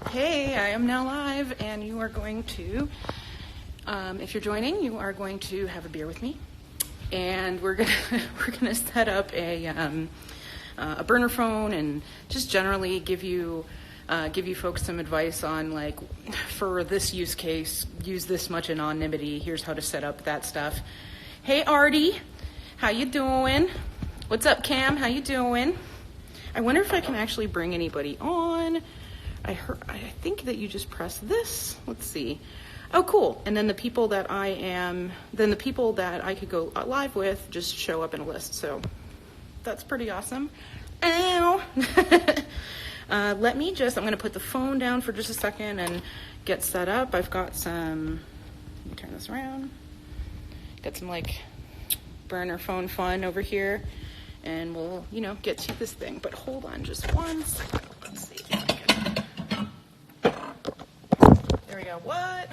Hey, I am now live, and you are going to, if you're joining, you are going to have a beer with me, and we're gonna set up a burner phone and just generally give you folks some advice on, like, for this use case, use this much anonymity. Here's how to set up that stuff. Hey, Artie, how you doing? What's up, Cam? How you doing? I wonder if I can actually bring anybody on. I think that you just press this. Let's see. Oh, cool. And then the people that I could go live with just show up in a list. So that's pretty awesome. Ow. I'm going to put the phone down for just a second and get set up. I've got some, let me turn this around. Got some like burner phone fun over here. And we'll, get to this thing. But hold on just one second. Let's see. There we go. What?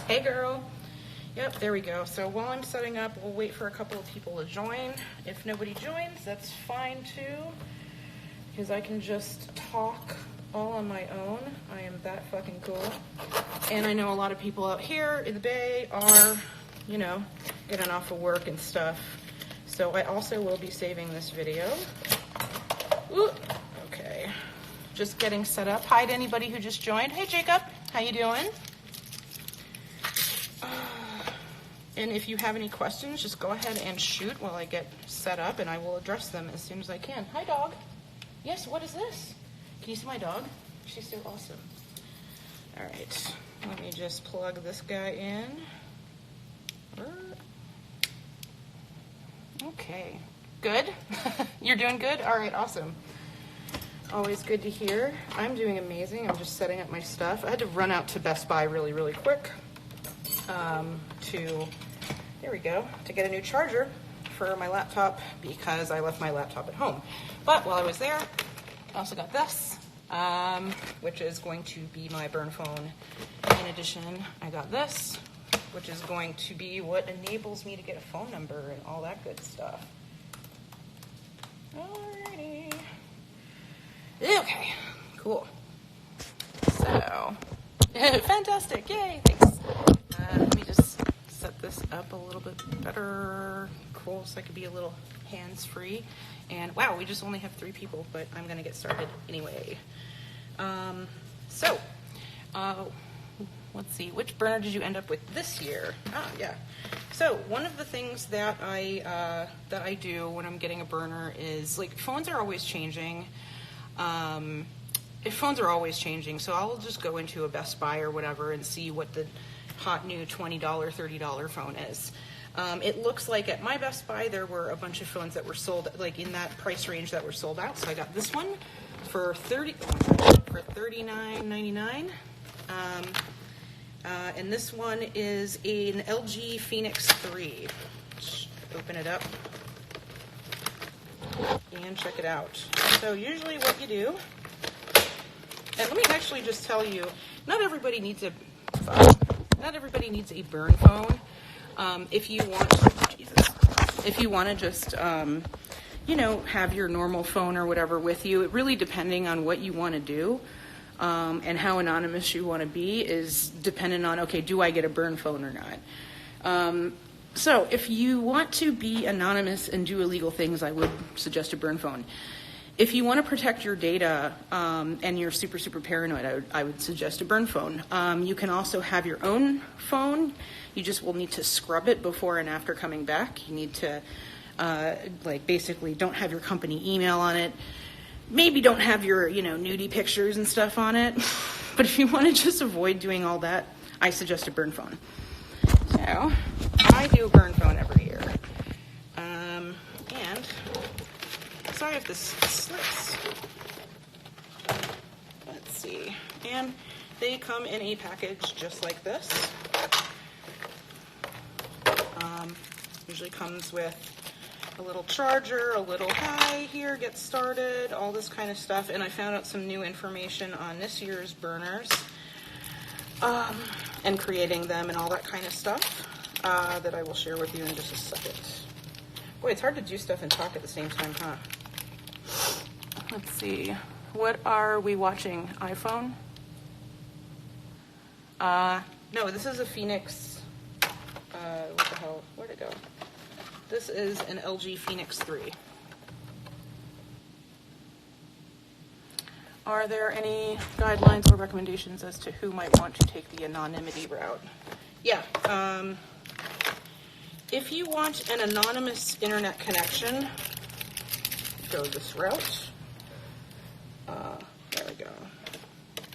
Hey, girl. Yep, there we go. So while I'm setting up, we'll wait for a couple of people to join. If nobody joins, that's fine too, because I can just talk all on my own. I am that fucking cool. And I know a lot of people out here in the Bay are, getting off of work and stuff. So I also will be saving this video. Ooh, okay. Just getting set up. Hi to anybody who just joined. Hey, Jacob. How you doing? And if you have any questions, just go ahead and shoot while I get set up, and I will address them as soon as I can. Hi, dog. Yes, what is this? Can you see my dog? She's so awesome. All right. Let me just plug this guy in. Okay. Good? You're doing good? All right, awesome. Always good to hear. I'm doing amazing. I'm just setting up my stuff. I had to run out to Best Buy really, really quick to get a new charger for my laptop because I left my laptop at home. But while I was there, I also got this, which is going to be my burn phone. In addition, I got this, which is going to be what enables me to get a phone number and all that good stuff. Alrighty. Okay, cool. So, fantastic, yay, thanks. Let me just set this up a little bit better. Cool, so I could be a little hands-free. And wow, we just only have 3 people, but I'm gonna get started anyway. Let's see, which burner did you end up with this year? Yeah. So one of the things that I do when I'm getting a burner is, like, phones are always changing. Phones are always changing, so I'll just go into a Best Buy or whatever and see what the hot new $20, $30 phone is. It looks like at my Best Buy there were a bunch of phones that were sold, like, in that price range that were sold out. So I got this one for $39.99. And this one is an LG Phoenix 3. Just open it up and check it out. So usually what you do, and let me actually just tell you, not everybody needs a burn phone. If you want to just have your normal phone or whatever with you, it really, depending on what you want to do. And how anonymous you want to be is dependent on, okay, do I get a burn phone or not? So if you want to be anonymous and do illegal things, I would suggest a burn phone. If you want to protect your data and you're super, super paranoid, I would suggest a burn phone. You can also have your own phone. You just will need to scrub it before and after coming back. You need to, basically don't have your company email on it. Maybe don't have your, nudie pictures and stuff on it. But if you want to just avoid doing all that, I suggest a burn phone. So, I do a burn phone every year. And, sorry if this slips. Let's see. And they come in a package just like this. Usually comes with a little charger, a little hi, here, get started, all this kind of stuff. And I found out some new information on this year's burners and creating them and all that kind of stuff that I will share with you in just a second. Boy, it's hard to do stuff and talk at the same time, huh? Let's see. What are we watching? iPhone? No, this is a Phoenix. What the hell? Where'd it go? This is an LG Phoenix 3. Are there any guidelines or recommendations as to who might want to take the anonymity route? Yeah. If you want an anonymous internet connection, go this route. There we go.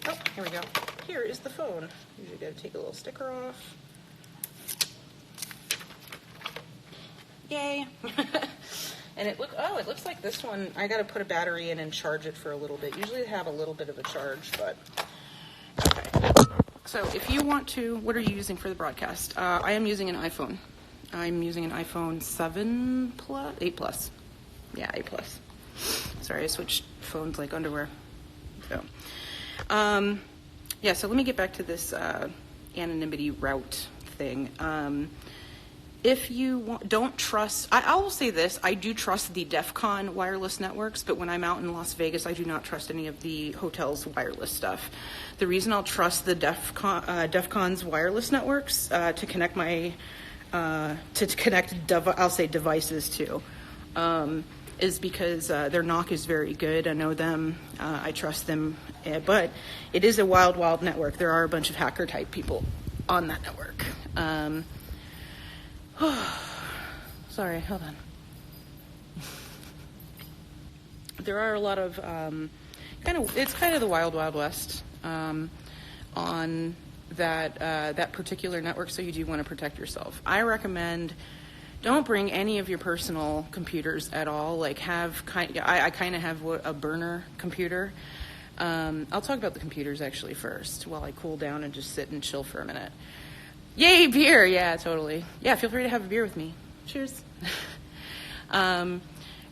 Oh, here we go. Here is the phone. Usually got to take a little sticker off. Yay. And it looks like this one, I got to put a battery in and charge it for a little bit. Usually they have a little bit of a charge, but okay. So if you want to, what are you using for the broadcast? I am using an iPhone. I'm using an iPhone 7 Plus, 8 Plus. Yeah, 8 Plus. Sorry, I switched phones like underwear. So, yeah, so let me get back to this anonymity route thing. If you don't trust, I will say this, I do trust the Defcon wireless networks, but when I'm out in Las Vegas, I do not trust any of the hotel's wireless stuff. The reason I'll trust the Defcon's wireless networks to connect my, I'll say devices to, is because their knock is very good. I know them, I trust them, but it is a wild, wild network. There are a bunch of hacker type people on that network. Sorry, hold on. There are a lot of it's kind of the wild, wild west on that particular network, so you do want to protect yourself. I recommend don't bring any of your personal computers at all. Like I kind of have a burner computer. I'll talk about the computers actually first while I cool down and just sit and chill for a minute. Yay, beer! Yeah, totally. Yeah, feel free to have a beer with me. Cheers. So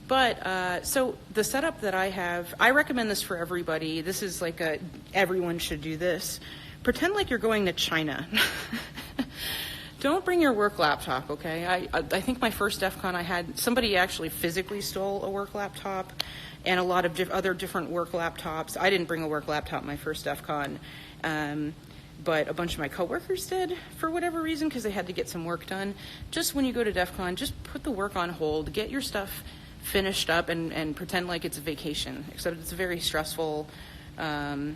the setup that I have, I recommend this for everybody. This is like everyone should do this. Pretend like you're going to China. Don't bring your work laptop, okay? I think my first DEFCON I had, somebody actually physically stole a work laptop and a lot of other different work laptops. I didn't bring a work laptop my first DEFCON. But a bunch of my coworkers did for whatever reason because they had to get some work done. Just when you go to DEF CON, just put the work on hold, get your stuff finished up and pretend like it's a vacation, except it's a very stressful, busying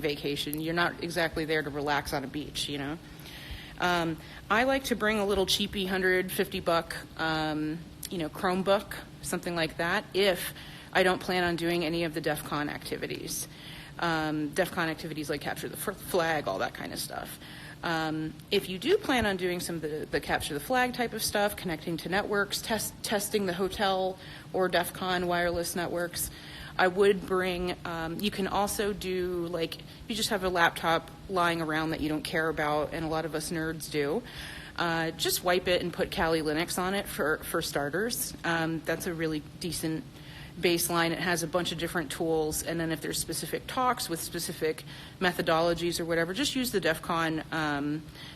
vacation. You're not exactly there to relax on a beach, you know. I like to bring a little cheapy $150, Chromebook, something like that, if I don't plan on doing any of the DEF CON activities. DEF CON activities like capture the flag, all that kind of stuff. If you do plan on doing some of the capture the flag type of stuff, connecting to networks, testing the hotel or DEF CON wireless networks, I would bring, you can also do, like, you just have a laptop lying around that you don't care about, and a lot of us nerds do, just wipe it and put Kali Linux on it for starters. That's a really decent baseline. It has a bunch of different tools, and then if there's specific talks with specific methodologies or whatever, just use the DEF CON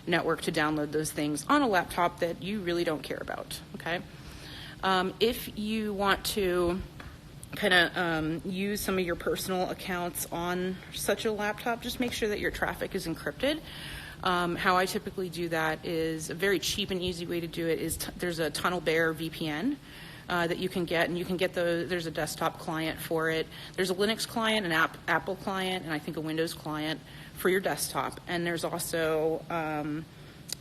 network to download those things on a laptop that you really don't care about, okay? If you want to kind of use some of your personal accounts on such a laptop, just make sure that your traffic is encrypted. How I typically do that is a very cheap and easy way to do it is there's a TunnelBear VPN that you can get, and you can get there's a desktop client for it. There's a Linux client, an Apple client, and I think a Windows client for your desktop. And there's also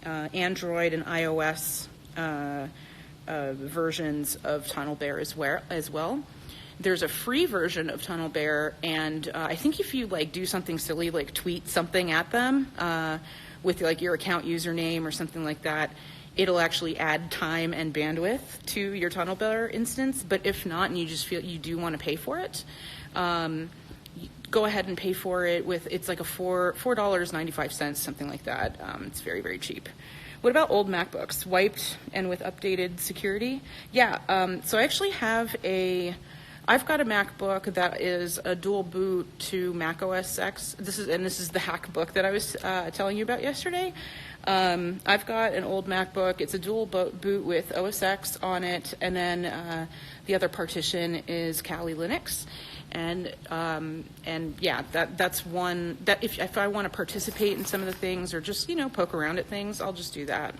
Android and iOS versions of TunnelBear as well. There's a free version of TunnelBear, and I think if you do something silly, like tweet something at them with your account username or something like that, it'll actually add time and bandwidth to your TunnelBear instance. But if not, and you just feel you do want to pay for it, go ahead and pay for it it's like a $4.95, something like that. It's very, very cheap. What about old MacBooks, wiped and with updated security? Yeah, so I actually I've got a MacBook that is a dual boot to Mac OS X. This is the hack book that I was telling you about yesterday. I've got an old MacBook. It's a dual boot with OS X on it, and then the other partition is Kali Linux. And yeah, that's one that if I want to participate in some of the things or just, poke around at things, I'll just do that.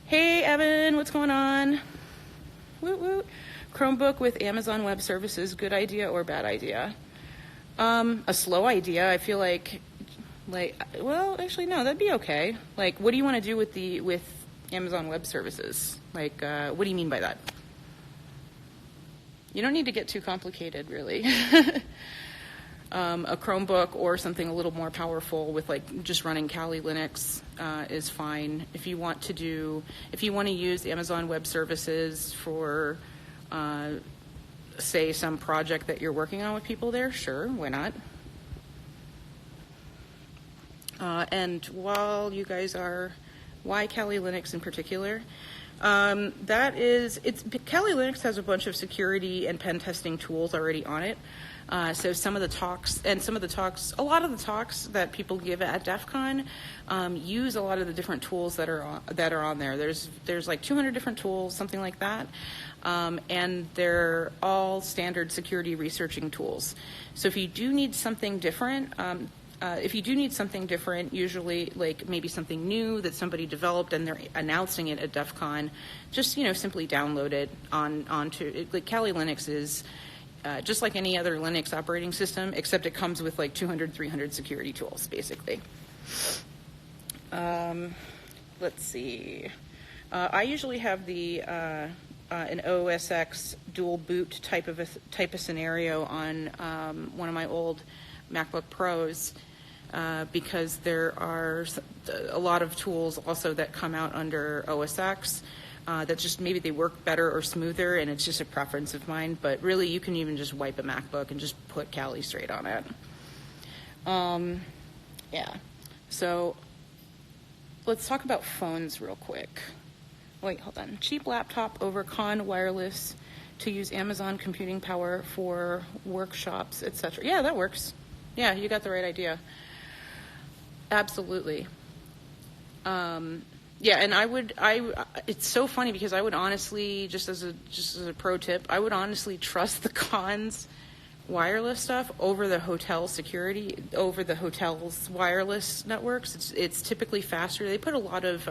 Hey, Evan, what's going on? Woot woot. Chromebook with Amazon Web Services, good idea or bad idea? A slow idea. I feel like, well, actually, no, that'd be okay. Like, what do you want to do with Amazon Web Services? Like, what do you mean by that? You don't need to get too complicated, really. A Chromebook or something a little more powerful with just running Kali Linux is fine. If you want to use Amazon Web Services for, say, some project that you're working on with people there, sure, why not? And while you guys why Kali Linux in particular? Kali Linux has a bunch of security and pen testing tools already on it. So a lot of the talks that people give at Defcon use a lot of the different tools that are on there. There's like 200 different tools, something like that, and they're all standard security researching tools. So if you do need something different, usually like maybe something new that somebody developed and they're announcing it at Defcon, just simply download it onto it. Like Kali Linux is just like any other Linux operating system, except it comes with like 200, 300 security tools, basically. Let's see. I usually have an OS X dual boot type of scenario on one of my old MacBook Pros. Because there are a lot of tools also that come out under OS X that just maybe they work better or smoother, and it's just a preference of mine. But really, you can even just wipe a MacBook and just put Kali straight on it. Yeah. So let's talk about phones real quick. Wait, hold on. Cheap laptop over Con wireless to use Amazon computing power for workshops, etc. Yeah, that works. Yeah, you got the right idea. Absolutely. Yeah, and it's so funny because I would honestly, just as a pro tip, I would honestly trust the Con's wireless stuff over the hotel security, over the hotel's wireless networks. It's typically faster. They put a lot of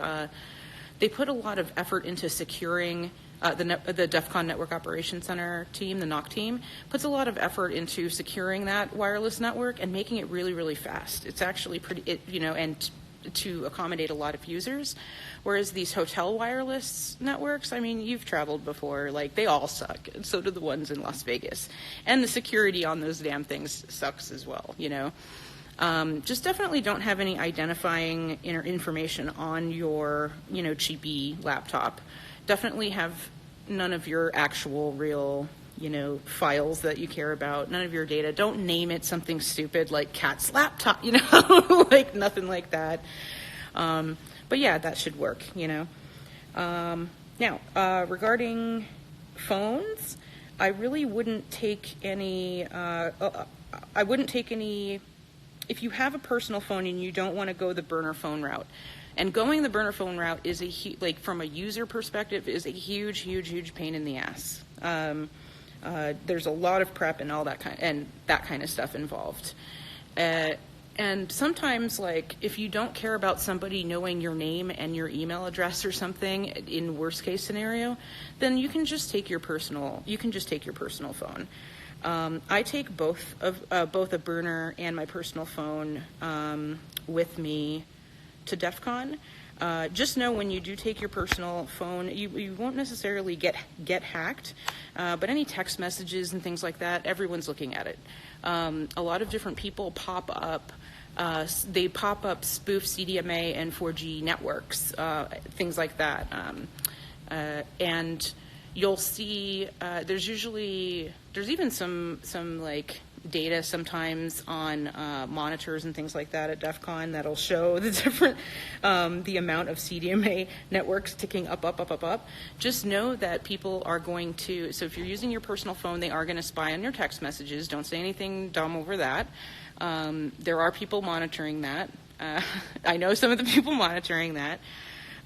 effort into securing the DEFCON Network Operations Center team, the NOC team, puts a lot of effort into securing that wireless network and making it really, really fast. It's actually and to accommodate a lot of users. Whereas these hotel wireless networks, I mean, you've traveled before, like they all suck. And so do the ones in Las Vegas. And the security on those damn things sucks as well, Just definitely don't have any identifying information on your, cheapy laptop. Definitely have none of your actual real, files that you care about, none of your data. Don't name it something stupid like Cat's laptop, like nothing like that. But yeah, that should work, Now, regarding phones, I really wouldn't take any, if you have a personal phone and you don't want to go the burner phone route. And going the burner phone route is from a user perspective, is a huge, huge, huge pain in the ass. There's a lot of prep and all that kind of stuff involved. And sometimes, if you don't care about somebody knowing your name and your email address or something, in worst case scenario, then you can just take your personal phone. I take both a burner and my personal phone with me to DEFCON. Just know when you do take your personal phone, you won't necessarily get hacked, but any text messages and things like that, everyone's looking at it. A lot of different people pop up. They pop up spoof CDMA and 4G networks, things like that. And you'll see there's even some data sometimes on monitors and things like that at DEFCON that'll show the different, the amount of CDMA networks ticking up. Just know that people are going to, so if you're using your personal phone, they are going to spy on your text messages. Don't say anything dumb over that. There are people monitoring that. I know some of the people monitoring that.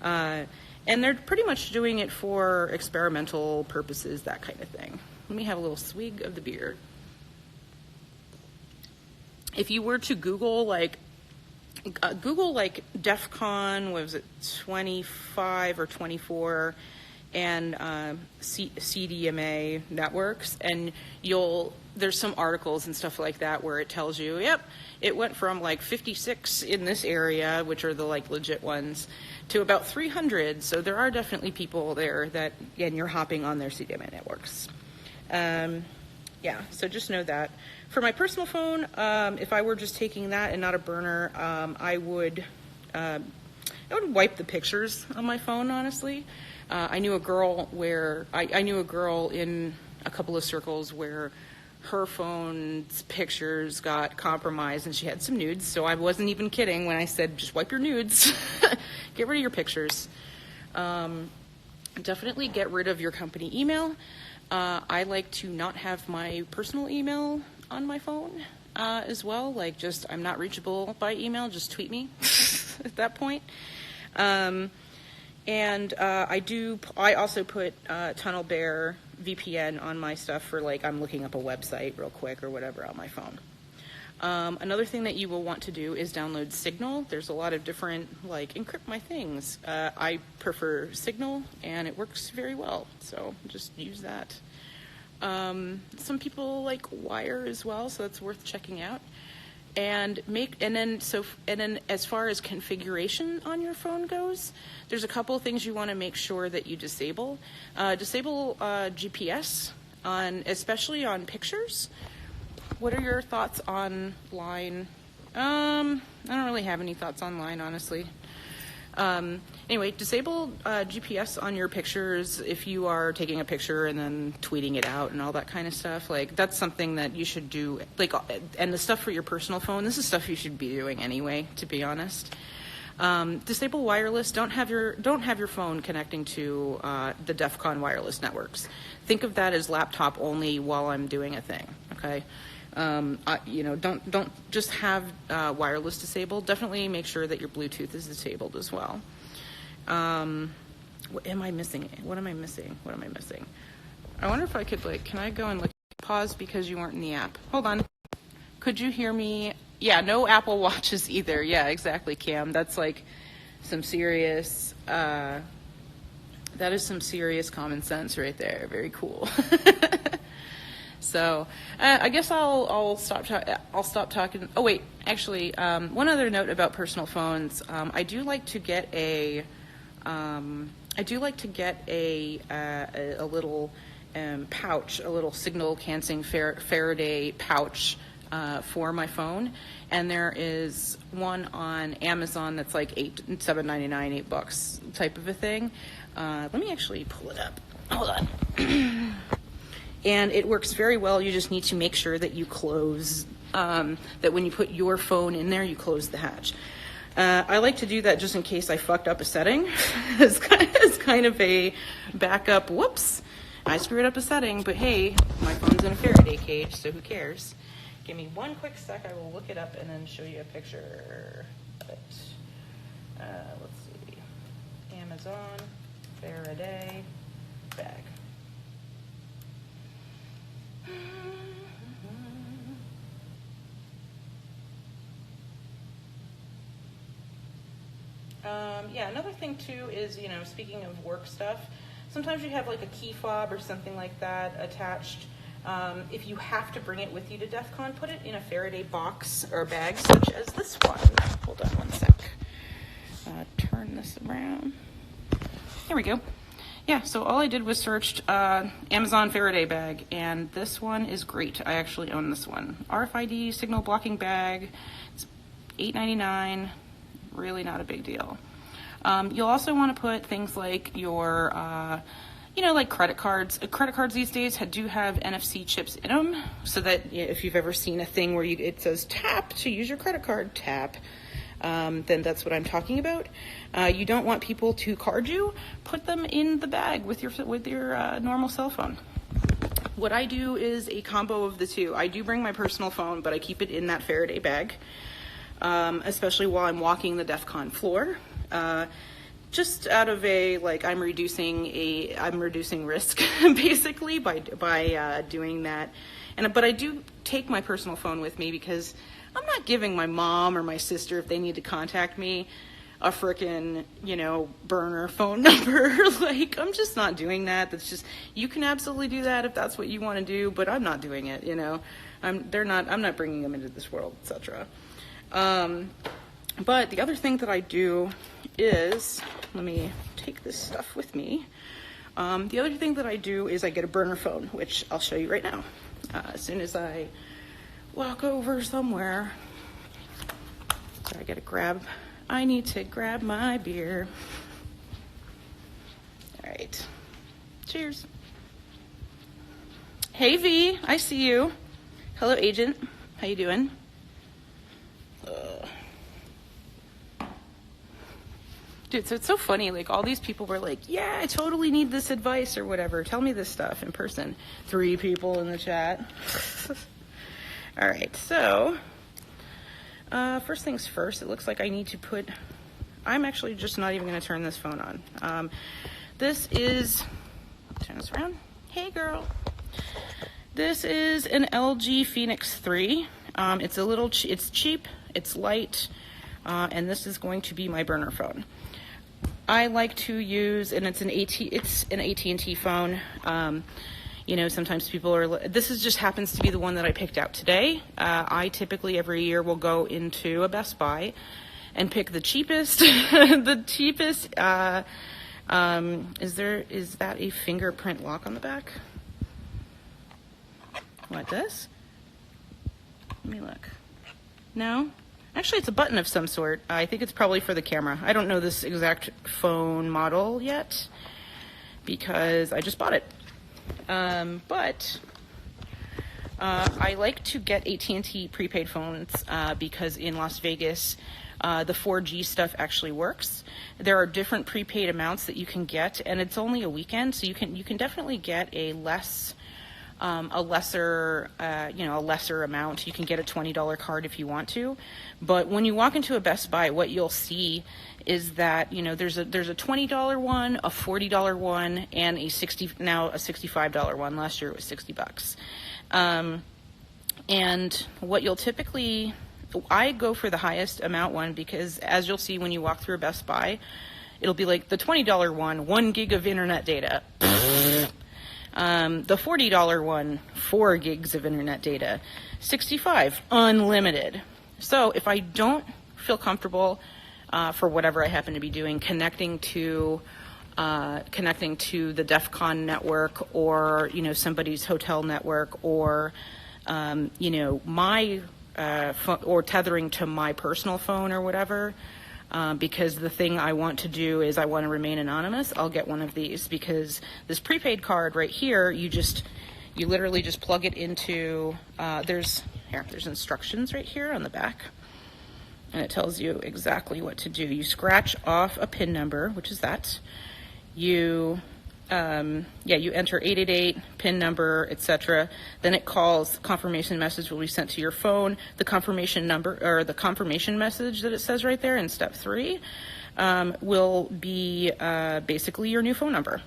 And they're pretty much doing it for experimental purposes, that kind of thing. Let me have a little swig of the beer. if you were to Google like Defcon, what was it, 25 or 24, and CDMA networks, and there's some articles and stuff like that where it tells you, yep, it went from like 56 in this area, which are the like legit ones, to about 300. So there are definitely people there that, and you're hopping on their CDMA networks. Yeah, so just know that. For my personal phone, if I were just taking that and not a burner, I would wipe the pictures on my phone, honestly. I knew a girl in a couple of circles where her phone's pictures got compromised and she had some nudes, so I wasn't even kidding when I said just wipe your nudes. Get rid of your pictures. Definitely get rid of your company email. I like to not have my personal email on my phone as well. Like, just, I'm not reachable by email, just tweet me at that point. I also put Tunnel Bear VPN on my stuff for, like, I'm looking up a website real quick or whatever on my phone. Another thing that you will want to do is download Signal. There's a lot of different, like, encrypt my things. I prefer Signal, and it works very well, so just use that. Some people like Wire as well, so that's worth checking out. And then as far as configuration on your phone goes, there's a couple of things you want to make sure that you disable. Disable GPS especially on pictures. What are your thoughts on line? I don't really have any thoughts on line, honestly. Anyway, disable GPS on your pictures if you are taking a picture and then tweeting it out and all that kind of stuff. Like, that's something that you should do. Like, and the stuff for your personal phone, this is stuff you should be doing anyway, to be honest. Disable wireless. Don't have your phone connecting to the Defcon wireless networks. Think of that as laptop only while I'm doing a thing. Okay. Don't just have wireless disabled. Definitely make sure that your Bluetooth is disabled as well. What am I missing? What am I missing? I wonder if I could, like, can I go and pause because you weren't in the app? Hold on. Could you hear me? Yeah, no Apple Watches either. Yeah, exactly, Cam. That's like some serious, that is some serious common sense right there. Very cool. So I guess I'll stop talking. Oh wait, actually, one other note about personal phones. I do like to get a little pouch, a little signal canceling Faraday pouch for my phone, and there is one on Amazon that's like $7.99, $8 type of a thing. Let me actually pull it up. Hold on. And it works very well. You just need to make sure that you close, that when you put your phone in there, you close the hatch. I like to do that just in case I fucked up a setting. It's kind of a backup. Whoops, I screwed up a setting, but hey, my phone's in a Faraday cage, so who cares? Give me one quick sec. I will look it up and then show you a picture of it. Let's see. Amazon Faraday bag. Yeah, another thing too is, speaking of work stuff, sometimes you have like a key fob or something like that attached. If you have to bring it with you to DEF CON, put it in a Faraday box or bag such as this one. Hold on one sec. Turn this around. There we go. Yeah, so all I did was searched Amazon Faraday bag, and this one is great. I actually own this one. RFID signal blocking bag. It's $8.99. Really not a big deal. You'll also want to put things like your, like credit cards. Credit cards these days do have NFC chips in them, so that if you've ever seen a thing where it says tap to use your credit card, tap. Then that's what I'm talking about. You don't want people to card you. Put them in the bag with your normal cell phone. What I do is a combo of the two. I do bring my personal phone, but I keep it in that Faraday bag, especially while I'm walking the DEF CON floor. Just out of I'm reducing risk basically by doing that. But I do take my personal phone with me because I'm not giving my mom or my sister, if they need to contact me, a frickin', burner phone number. Like, I'm just not doing that. That's just, you can absolutely do that if that's what you want to do, but I'm not doing it, I'm not bringing them into this world, etc. But the other thing that I do is, let me take this stuff with me. The other thing that I do is I get a burner phone, which I'll show you right now. As soon as I walk over somewhere, so I need to grab my beer. All right, cheers. Hey V, I see you. Hello agent, how you doing? Dude, so it's so funny, like all these people were like, yeah, I totally need this advice or whatever. Tell me this stuff in person. 3 people in the chat. All right, so first things first, it looks like I need to I'm actually just not even gonna turn this phone on. This is, turn this around. Hey girl. This is an LG Phoenix 3. It's cheap, it's light, and this is going to be my burner phone. I like to use, and it's an AT&T phone. Sometimes people are, just happens to be the one that I picked out today. I typically every year will go into a Best Buy and pick the cheapest, is that a fingerprint lock on the back? What, this? Let me look. No? Actually, it's a button of some sort. I think it's probably for the camera. I don't know this exact phone model yet because I just bought it. But I like to get AT&T prepaid phones because in Las Vegas, the 4G stuff actually works. There are different prepaid amounts that you can get, and it's only a weekend, so you can definitely get a lesser amount. You can get a $20 card if you want to. But when you walk into a Best Buy, what you'll see is that, there's a $20 one, a $40 one, and a $65 one. Last year it was $60. And what you'll typically, I go for the highest amount one because as you'll see when you walk through a Best Buy, it'll be like the $20 one, 1 gig of internet data. The $40 one, 4 gigs of internet data. $65, unlimited. So if I don't feel comfortable for whatever I happen to be doing, connecting to the Defcon network or, somebody's hotel network or, my or tethering to my personal phone or whatever, because the thing I want to do is I want to remain anonymous, I'll get one of these because this prepaid card right here, you literally just plug it into, there's instructions right here on the back, and it tells you exactly what to do. You scratch off a PIN number, which is that. You enter 888, PIN number, etc. Then it calls, confirmation message will be sent to your phone. The confirmation number, or the confirmation message that it says right there in step 3, will be basically your new phone number.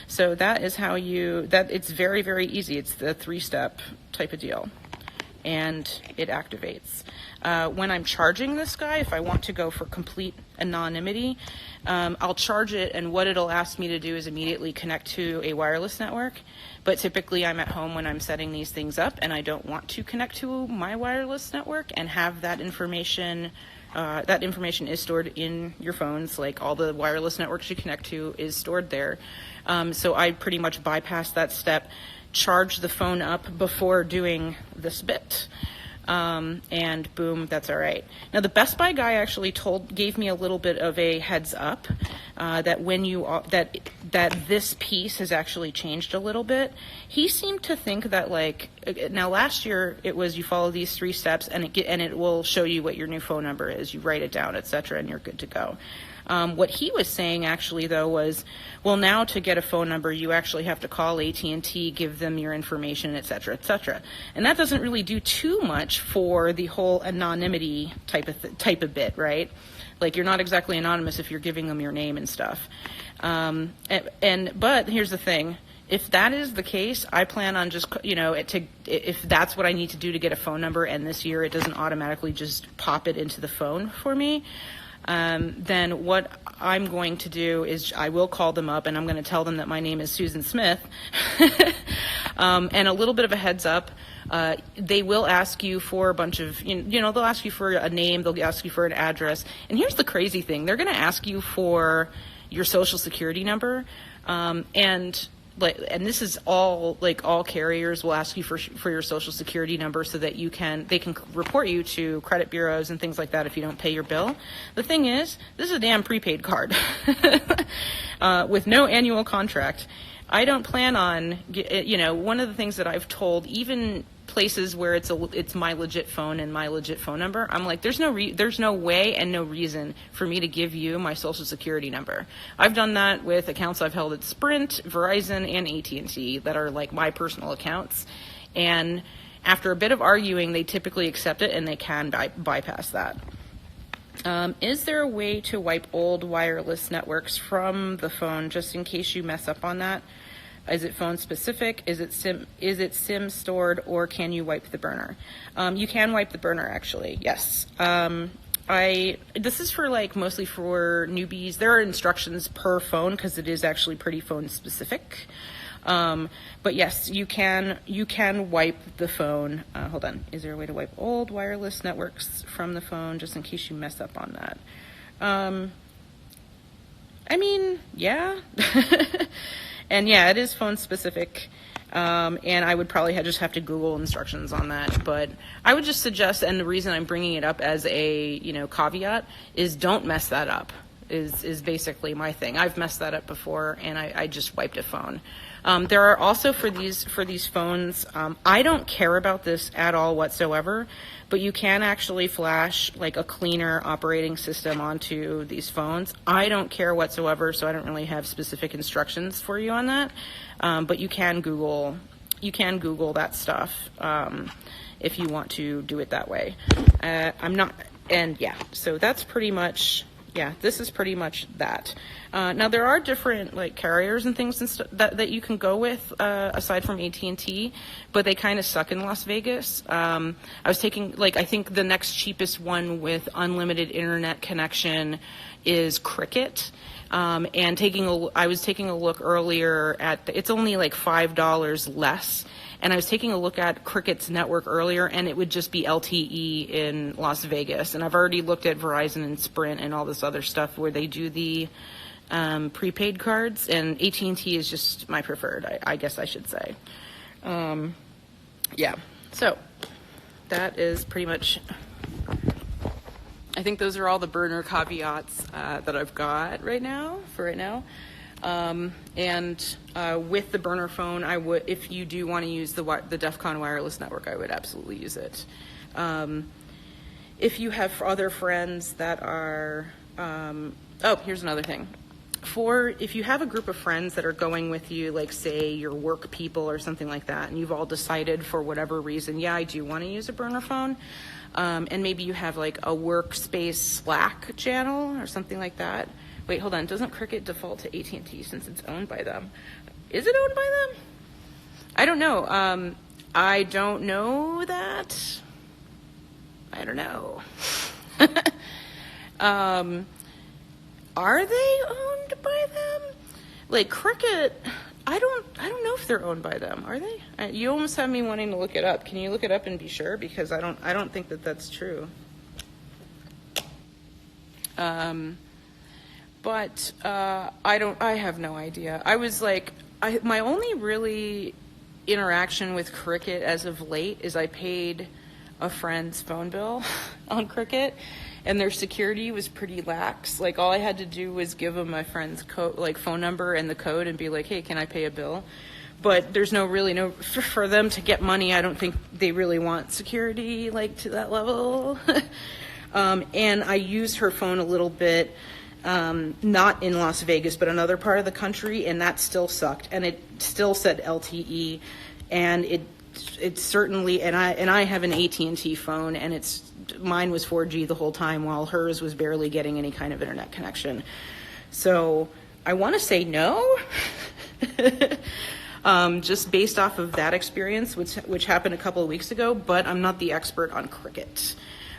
So that is how it's very, very easy. It's the 3-step type of deal. And it activates. When I'm charging this guy, if I want to go for complete anonymity, I'll charge it, and what it'll ask me to do is immediately connect to a wireless network. But typically I'm at home when I'm setting these things up, and I don't want to connect to my wireless network and have that information. That information is stored in your phones, like all the wireless networks you connect to is stored there. So I pretty much bypass that step, charge the phone up before doing this bit. And boom, that's all right. Now the Best Buy guy actually gave me a little bit of a heads up that when that this piece has actually changed a little bit. He seemed to think that now last year it was you follow these 3 steps and it will show you what your new phone number is. You write it down, etc., and you're good to go. What he was saying actually though was, well, now to get a phone number you actually have to call AT&T, give them your information, etc., etc. And that doesn't really do too much for the whole anonymity type of bit, right? Like you're not exactly anonymous if you're giving them your name and stuff. But here's the thing. If that is the case, I plan on just, if that's what I need to do to get a phone number, and this year it doesn't automatically just pop it into the phone for me, then what I'm going to do is I will call them up and I'm going to tell them that my name is Susan Smith. And a little bit of a heads up, they will ask you for a bunch of, they'll ask you for a name, they'll ask you for an address. And here's the crazy thing. They're going to ask you for your social security number. And this is all carriers will ask you for your social security number so that they can report you to credit bureaus and things like that if you don't pay your bill. The thing is, this is a damn prepaid card with no annual contract. I don't plan on, one of the things that I've told even places where it's my legit phone and my legit phone number, I'm like, there's no way and no reason for me to give you my social security number. I've done that with accounts I've held at Sprint, Verizon, and AT&T that are like my personal accounts. And after a bit of arguing, they typically accept it and they can bypass that. Is there a way to wipe old wireless networks from the phone just in case you mess up on that? Is it phone specific? Is it SIM stored, or can you wipe the burner? You can wipe the burner, actually. Yes. This is for mostly for newbies. There are instructions per phone because it is actually pretty phone specific. But yes, you can wipe the phone. Hold on. Is there a way to wipe old wireless networks from the phone just in case you mess up on that? Yeah. And yeah, it is phone specific. And I would probably just have to Google instructions on that. But I would just suggest, and the reason I'm bringing it up as a, caveat is don't mess that up is basically my thing. I've messed that up before and I just wiped a phone. There are also for these phones, I don't care about this at all whatsoever, but you can actually flash a cleaner operating system onto these phones. I don't care whatsoever, so I don't really have specific instructions for you on that. But you can Google that stuff if you want to do it that way. So that's pretty much. Yeah, this is pretty much that. Now there are different carriers and things and that you can go with aside from AT&T, but they kind of suck in Las Vegas. I was taking I think the next cheapest one with unlimited internet connection is Cricket. And I was taking a look earlier at it's only $5 less. And I was taking a look at Cricket's network earlier, and it would just be LTE in Las Vegas. And I've already looked at Verizon and Sprint and all this other stuff where they do the prepaid cards, and AT&T is just my preferred, I guess I should say. So that is pretty much, I think those are all the burner caveats that I've got for right now. With the burner phone, I would, if you do want to use the Defcon wireless network, I would absolutely use it. If you have other friends that are, here's another thing. If you have a group of friends that are going with you, say your work people or something like that, and you've all decided for whatever reason, yeah, I do want to use a burner phone, and maybe you have a workspace Slack channel or something like that. Wait, hold on. Doesn't Cricket default to AT&T since it's owned by them? Is it owned by them? I don't know. I don't know that. I don't know. Are they owned by them? Cricket, I don't know if they're owned by them. Are they? You almost have me wanting to look it up. Can you look it up and be sure? Because I don't think that that's true. But I have no idea. I was my only really interaction with Cricket as of late is I paid a friend's phone bill on Cricket, and their security was pretty lax. All I had to do was give them my friend's phone number and the code and be like, hey, can I pay a bill? But there's no for them to get money. I don't think they really want security to that level. And I used her phone a little bit. Not in Las Vegas, but another part of the country, and that still sucked, and it still said LTE, and it certainly, and I have an AT&T phone, and mine was 4G the whole time, while hers was barely getting any kind of internet connection. So I want to say no, just based off of that experience, which happened a couple of weeks ago, but I'm not the expert on Cricket.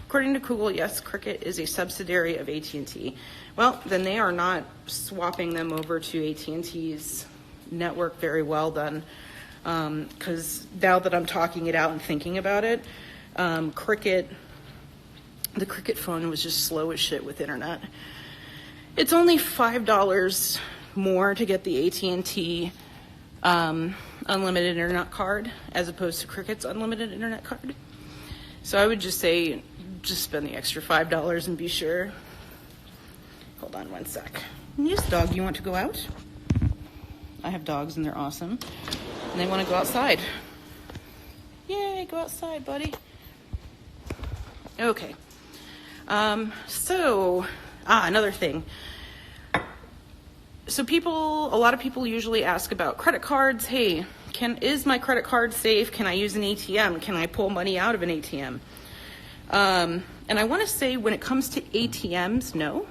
According to Google, yes, Cricket is a subsidiary of AT&T. Well, then they are not swapping them over to AT&T's network very well then, because now that I'm talking it out and thinking about it, the Cricket phone was just slow as shit with internet. It's only $5 more to get the AT&T unlimited internet card as opposed to Cricket's unlimited internet card. So I would just say, just spend the extra $5 and be sure. Hold on one sec. Yes, dog, you want to go out? I have dogs and they're awesome. And they want to go outside. Yay, go outside, buddy. Okay. Another thing. So a lot of people usually ask about credit cards. Hey, is my credit card safe? Can I use an ATM? Can I pull money out of an ATM? And I want to say when it comes to ATMs, no.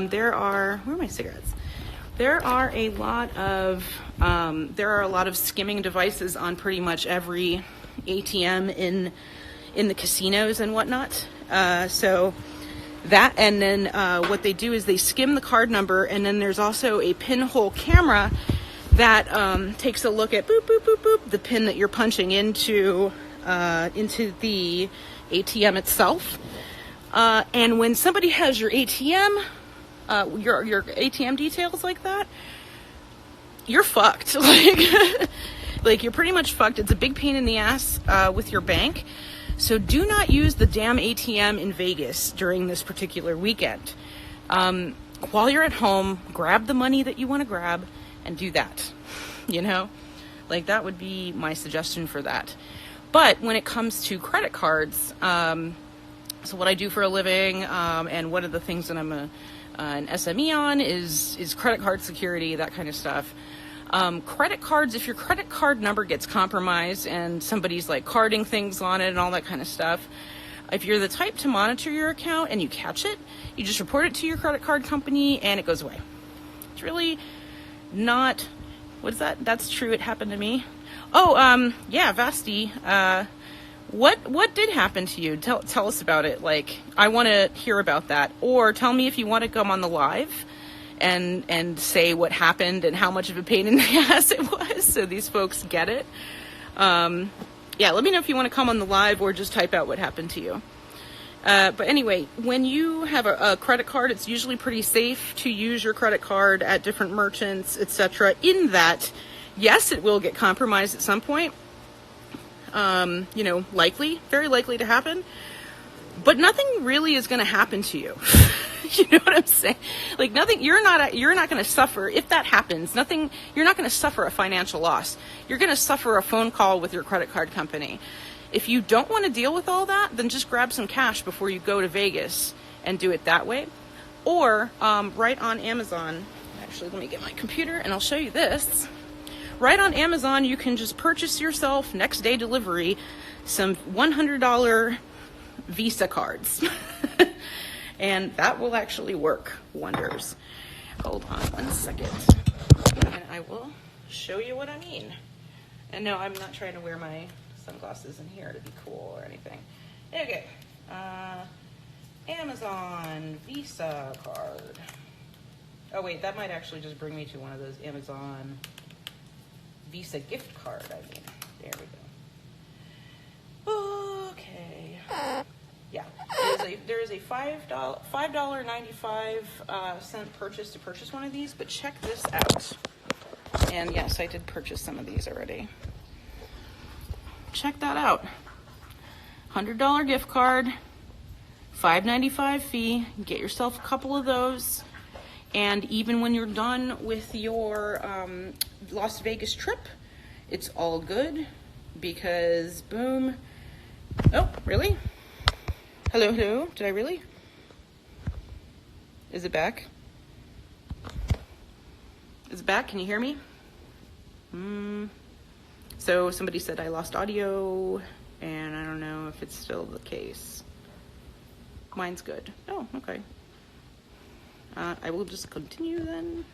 Where are my cigarettes? There are a lot of skimming devices on pretty much every ATM in the casinos and whatnot. So that, and then what they do is they skim the card number, and then there's also a pinhole camera that takes a look at boop, boop, boop, boop, the pin that you're punching into the ATM itself. And when somebody has your ATM, your ATM details like that, you're fucked. Like you're pretty much fucked. It's a big pain in the ass with your bank. So do not use the damn ATM in Vegas during this particular weekend. While you're at home, grab the money that you want to grab and do that. Like that would be my suggestion for that. But when it comes to credit cards, so what I do for a living, and one of the things that I'm an SME on is credit card security, that kind of stuff. Credit cards, if your credit card number gets compromised and somebody's like carding things on it and all that kind of stuff, if you're the type to monitor your account and you catch it, you just report it to your credit card company and it goes away. It's really not, what is that? That's true. It happened to me. Oh, yeah, Vasti, what did happen to you? Tell us about it. Like, I want to hear about that. Or tell me if you want to come on the live and say what happened and how much of a pain in the ass it was, so these folks get it. Yeah, let me know if you want to come on the live or just type out what happened to you. But anyway, when you have a credit card, it's usually pretty safe to use your credit card at different merchants, etc. In that, yes, it will get compromised at some point. Very likely to happen. But nothing really is going to happen to you. You know what I'm saying? Like nothing, you're not going to suffer if that happens. You're not going to suffer a financial loss. You're going to suffer a phone call with your credit card company. If you don't want to deal with all that, then just grab some cash before you go to Vegas and do it that way. Or right on Amazon. Actually, let me get my computer and I'll show you this. Right on Amazon, you can just purchase yourself next day delivery some $100 Visa cards. And that will actually work wonders. Hold on one second. And I will show you what I mean. And no, I'm not trying to wear my sunglasses in here to be cool or anything. Okay. Amazon Visa card. Oh wait, that might actually just bring me to one of those Amazon Visa gift card, I mean. There we go. Okay. Yeah. There is a $5.95 purchase to purchase one of these, but check this out. And yes, I did purchase some of these already. Check that out. $100 gift card, $5.95 fee. Get yourself a couple of those. And even when you're done with your Las Vegas trip, it's all good because boom. Oh, really? Hello? Did I really? Is it back? Is it back? Can you hear me? So somebody said I lost audio, and I don't know if it's still the case. Mine's good. Oh, okay. I will just continue then.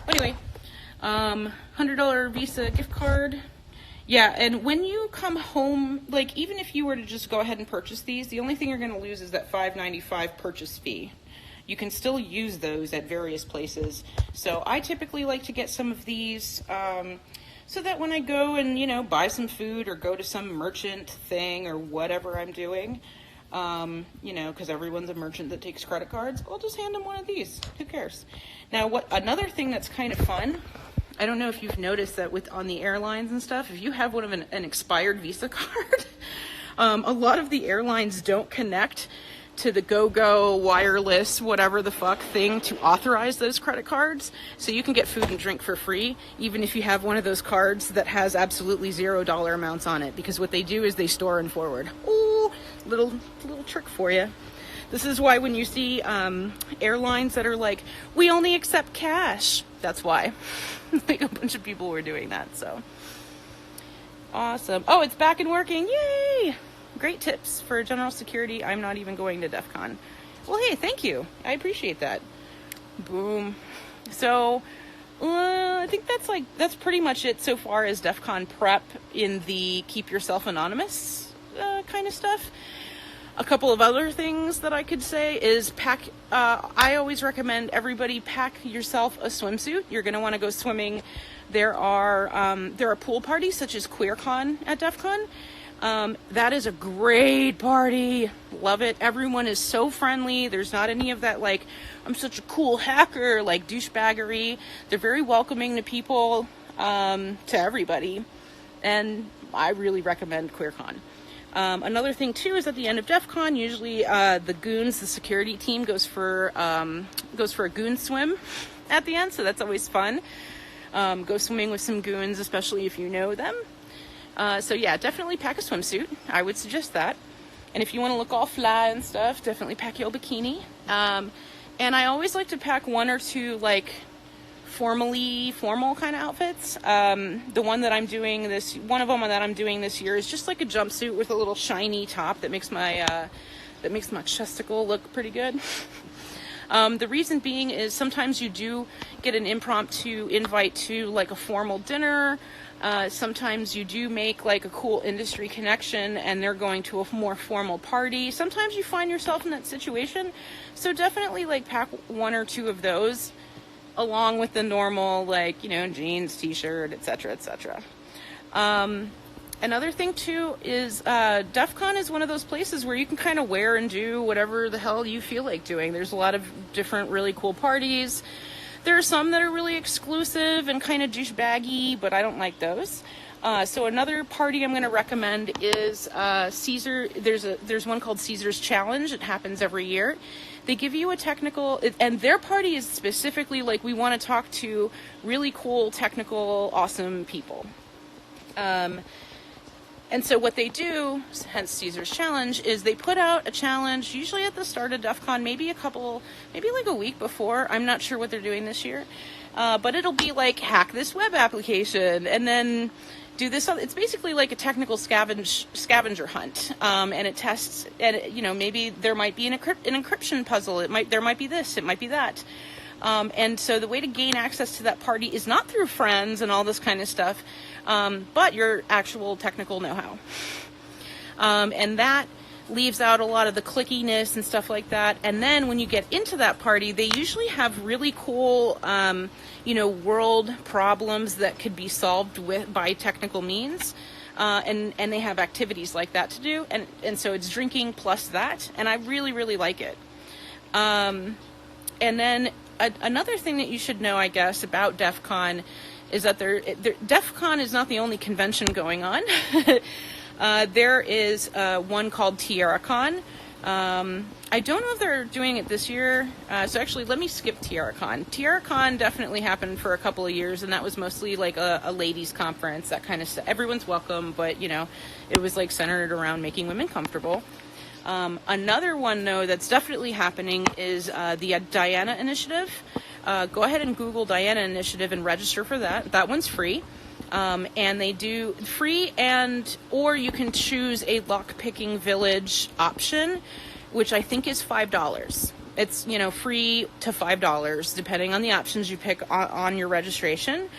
Anyway, $100 Visa gift card. Yeah, and when you come home, like even if you were to just go ahead and purchase these, the only thing you're going to lose is that $5.95 purchase fee. You can still use those at various places. So I typically like to get some of these so that when I go and, you know, buy some food or go to some merchant thing or whatever I'm doing, you know, because everyone's a merchant that takes credit cards, I'll just hand them one of these. Who cares? Now, another thing that's kind of fun, I don't know if you've noticed that on the airlines and stuff, if you have one of an expired Visa card, a lot of the airlines don't connect to the go-go wireless whatever the fuck thing to authorize those credit cards, so you can get food and drink for free even if you have one of those cards that has absolutely $0 amounts on it, because what they do is they store and forward. Ooh, little trick for you. This is why when you see airlines that are like, we only accept cash, that's why. Like a bunch of people were doing that. So awesome. Oh, it's back and working. Yay! Great tips for general security. I'm not even going to Defcon. Well, hey, thank you. I appreciate that. Boom. So I think that's pretty much it so far as Defcon prep in the keep yourself anonymous kind of stuff. A couple of other things that I could say is pack. I always recommend everybody pack yourself a swimsuit. You're going to want to go swimming. There are pool parties such as QueerCon at Defcon. That is a great party. Love it. Everyone is so friendly. There's not any of that, like, I'm such a cool hacker, like, douchebaggery. They're very welcoming to people, to everybody. And I really recommend QueerCon. Another thing, too, is at the end of DEF CON, usually the goons, the security team, goes for a goon swim at the end, so that's always fun. Go swimming with some goons, especially if you know them. So yeah, definitely pack a swimsuit. I would suggest that. And if you want to look all fly and stuff, definitely pack your bikini. And I always like to pack one or two, like, formal kind of outfits. The one that I'm doing one of them that I'm doing this year is just like a jumpsuit with a little shiny top that makes my chesticle look pretty good. The reason being is sometimes you do get an impromptu invite to like a formal dinner. Sometimes you do make like a cool industry connection and they're going to a more formal party. Sometimes you find yourself in that situation. So definitely like pack one or two of those along with the normal, like, you know, jeans, t-shirt, etc., etc. Another thing too is DEF CON is one of those places where you can kind of wear and do whatever the hell you feel like doing. There's a lot of different really cool parties. There are some that are really exclusive and kind of douchebaggy, but I don't like those. So another party I'm going to recommend is Caesar. There's one called Caesar's Challenge. It happens every year. They give you a technical, and their party is specifically like, we want to talk to really cool, technical, awesome people. And so what they do, hence Caesar's Challenge, is they put out a challenge, usually at the start of DEF CON, maybe like a week before. I'm not sure what they're doing this year. But it'll be like, hack this web application, and then do this other. It's basically like a technical scavenger hunt. And it tests, and you know, maybe there might be an encryption puzzle. There might be this, it might be that. And so the way to gain access to that party is not through friends and all this kind of stuff, but your actual technical know-how. And that leaves out a lot of the clickiness and stuff like that. And then when you get into that party, they usually have really cool, world problems that could be solved by technical means. And they have activities like that to do. And so it's drinking plus that. And I really, really like it. And then another thing that you should know, I guess, about DEF CON is that DEF CON is not the only convention going on. There is one called TiaraCon. I don't know if they're doing it this year. So actually, let me skip TiaraCon. TiaraCon definitely happened for a couple of years, and that was mostly like a ladies' conference, that kind of stuff. Everyone's welcome, but, you know, it was like centered around making women comfortable. Another one, though, that's definitely happening is the Diana Initiative. Go ahead and Google Diana Initiative and register for that. That one's free. And they do free, or you can choose a lock-picking village option, which I think is $5. It's, you know, free to $5, depending on the options you pick on your registration.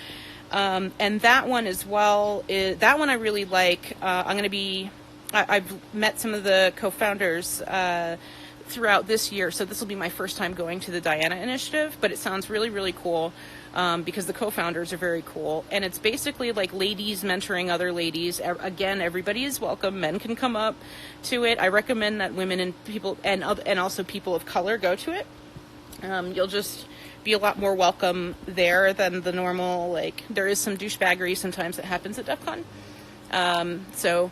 And that one as well, that one I really like. I've met some of the co-founders throughout this year, so this will be my first time going to the Diana Initiative, but it sounds really, really cool because the co-founders are very cool. And it's basically like ladies mentoring other ladies. Again, everybody is welcome. Men can come up to it. I recommend that women and people and also people of color go to it. You'll just be a lot more welcome there than the normal, like, there is some douchebaggery sometimes that happens at Defcon. So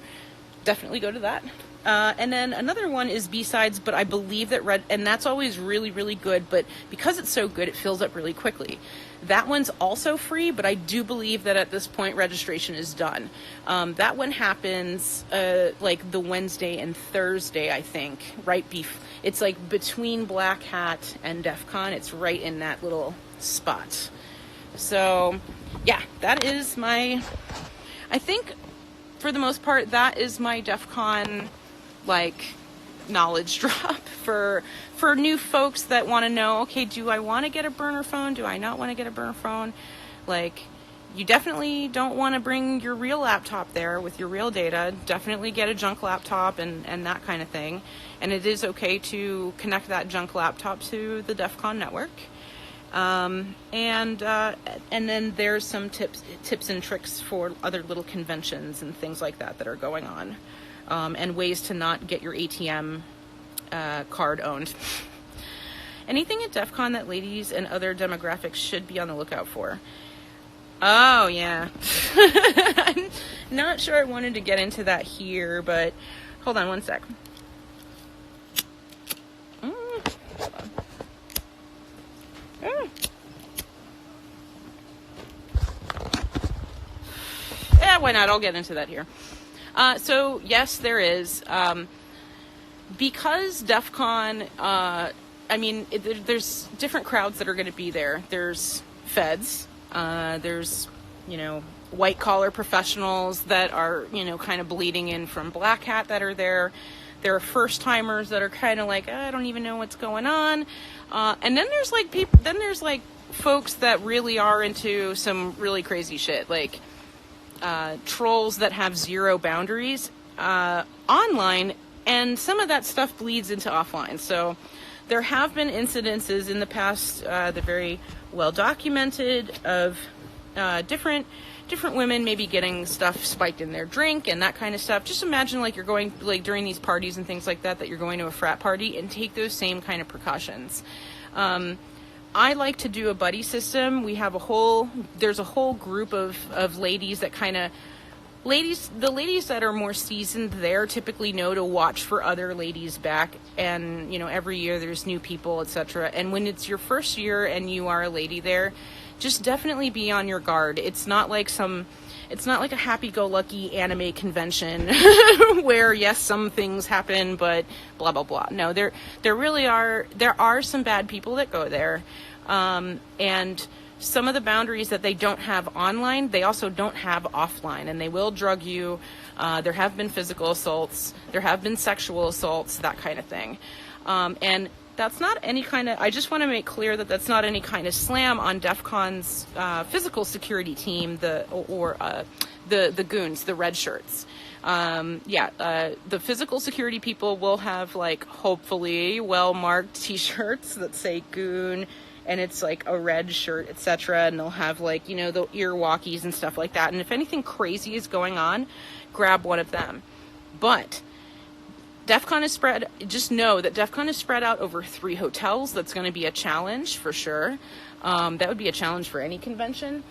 definitely go to that. And then another one is B-Sides, but I believe that and that's always really, really good, but because it's so good, it fills up really quickly. That one's also free, but I do believe that at this point, registration is done. That one happens, like the Wednesday and Thursday, I think, it's like between Black Hat and Defcon. It's right in that little spot. So yeah, that is I think for the most part, that is my Defcon, like, knowledge drop for new folks that want to know, okay, do I want to get a burner phone? Do I not want to get a burner phone? Like, you definitely don't want to bring your real laptop there with your real data. Definitely get a junk laptop and that kind of thing. And it is okay to connect that junk laptop to the Defcon network. And then there's some tips and tricks for other little conventions and things like that are going on. And ways to not get your ATM card owned. Anything at DEF CON that ladies and other demographics should be on the lookout for? Oh, yeah. I'm not sure I wanted to get into that here, but hold on one sec. Hold on. Yeah, why not? I'll get into that here. So yes, there is, because DEF CON, there's different crowds that are going to be there. There's feds, there's, white collar professionals that are, kind of bleeding in from Black Hat that are there. There are first timers that are kind of like, I don't even know what's going on. And then there's like folks that really are into some really crazy shit, like, trolls that have zero boundaries online, and some of that stuff bleeds into offline. So there have been incidences in the past that are very well documented of different women maybe getting stuff spiked in their drink and that kind of stuff. Just imagine like you're going, like during these parties and things like that you're going to a frat party, and take those same kind of precautions. I like to do a buddy system. There's a whole group of ladies that the ladies that are more seasoned there typically know to watch for other ladies back. And, every year there's new people, etc. And when it's your first year and you are a lady there, just definitely be on your guard. It's not like a happy-go-lucky anime convention where, yes, some things happen, but blah, blah, blah. No, there are some bad people that go there. And some of the boundaries that they don't have online, they also don't have offline, and they will drug you. There have been physical assaults. There have been sexual assaults, that kind of thing. And that's not any kind of, I just want to make clear that that's not any kind of slam on DEF CON's physical security team, the goons, the red shirts. The physical security people will have, like, hopefully well-marked t-shirts that say goon, and it's like a red shirt, etc. And they'll have, like, the ear walkies and stuff like that. And if anything crazy is going on, grab one of them. But just know that DEF CON is spread out over 3 hotels. That's going to be a challenge for sure. That would be a challenge for any convention.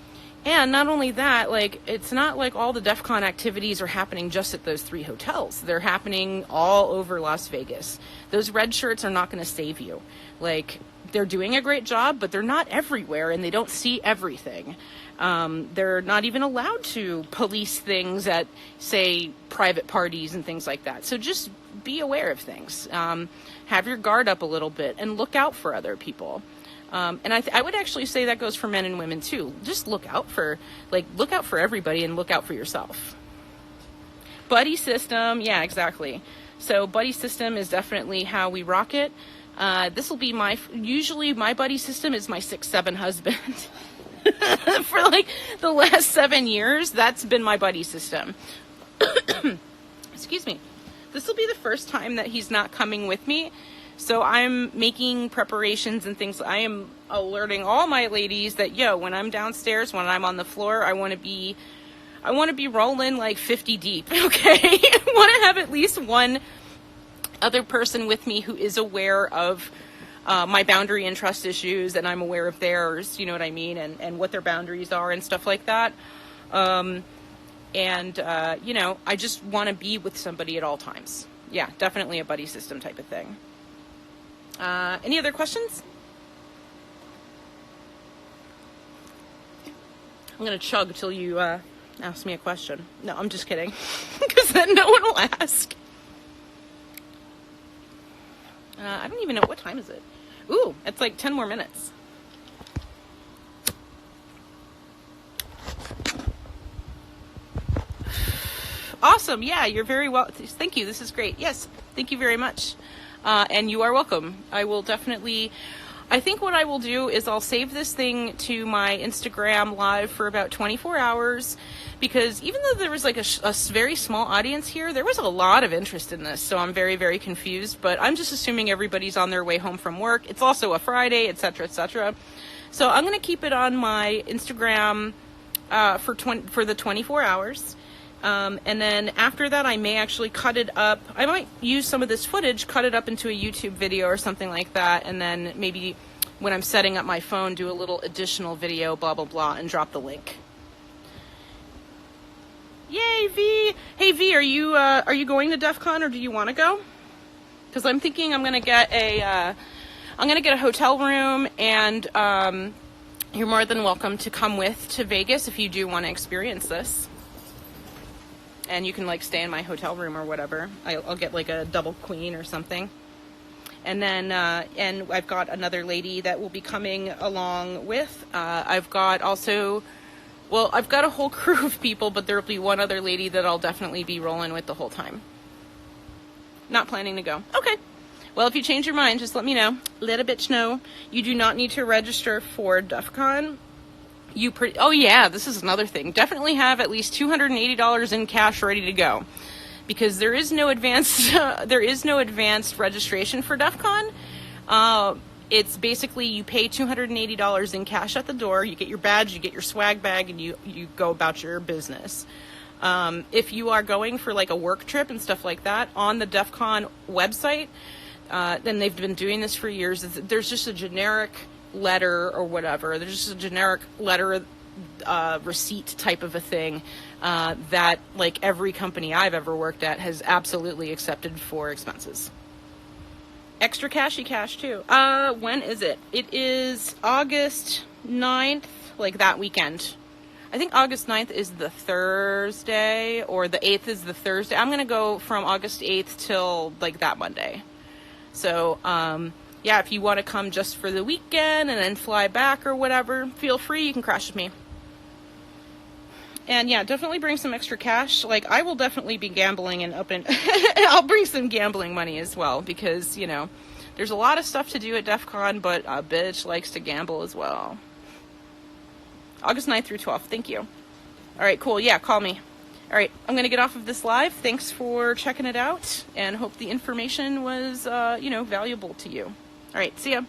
And not only that, like, it's not like all the DEF CON activities are happening just at those 3 hotels. They're happening all over Las Vegas. Those red shirts are not going to save you. Like, they're doing a great job, but they're not everywhere, and they don't see everything. They're not even allowed to police things at, say, private parties and things like that. So just be aware of things. Have your guard up a little bit and look out for other people. And I would actually say that goes for men and women too. Just look out for everybody, and look out for yourself. Buddy system, yeah, exactly. So buddy system is definitely how we rock it. This will be usually my buddy system is my 6'7" husband. For like the last 7 years, that's been my buddy system. Excuse me. This will be the first time that he's not coming with me. So I'm making preparations and things. I am alerting all my ladies that, when I'm downstairs, when I'm on the floor, I want to be rolling like 50 deep, okay? I want to have at least one other person with me who is aware of my boundary and trust issues, and I'm aware of theirs, you know what I mean, and what their boundaries are and stuff like that. I just want to be with somebody at all times. Yeah, definitely a buddy system type of thing. Any other questions? I'm going to chug till you ask me a question. No, I'm just kidding, because then no one will ask. I don't even know, what time is it? Ooh, it's like 10 more minutes. Awesome. Yeah, you're very well. Thank you. This is great. Yes, thank you very much. And you are welcome. I will definitely, I think what I will do is I'll save this thing to my Instagram live for about 24 hours, because even though there was like a very small audience here, there was a lot of interest in this. So I'm very, very confused, but I'm just assuming everybody's on their way home from work. It's also a Friday, etc., etc. So I'm going to keep it on my Instagram for the 24 hours. And then after that, I may actually cut it up. I might use some of this footage, cut it up into a YouTube video or something like that. And then maybe when I'm setting up my phone, do a little additional video, blah, blah, blah, and drop the link. Yay, V! Hey, V, are you going to Defcon, or do you want to go? Because I'm thinking I'm going to get a hotel room, and you're more than welcome to come to Vegas if you do want to experience this. And you can like stay in my hotel room or whatever. I'll get like a double queen or something. And then, and I've got another lady that will be coming along with. I've got a whole crew of people, but there'll be one other lady that I'll definitely be rolling with the whole time. Not planning to go. Okay. Well, if you change your mind, just let me know. Let a bitch know. You do not need to register for Defcon. Oh yeah, this is another thing. Definitely have at least $280 in cash ready to go, because there is no advanced registration for Defcon. It's basically you pay $280 in cash at the door. You get your badge, you get your swag bag, and you go about your business. If you are going for like a work trip and stuff like that, on the Defcon website, then they've been doing this for years. There's just a generic letter or whatever. There's just a generic letter, receipt type of a thing that like every company I've ever worked at has absolutely accepted for expenses. Extra cashy cash too. When is it? It is August 9th, like that weekend. I think August 9th is the Thursday, or the 8th is the Thursday. I'm going to go from August 8th till like that Monday. So, yeah, if you want to come just for the weekend and then fly back or whatever, feel free. You can crash with me. And yeah, definitely bring some extra cash. Like, I will definitely be gambling and I'll bring some gambling money as well, because, you know, there's a lot of stuff to do at Defcon, but a bitch likes to gamble as well. August 9th through 12th. Thank you. All right, cool. Yeah, call me. All right, I'm going to get off of this live. Thanks for checking it out, and hope the information was, valuable to you. All right, see ya.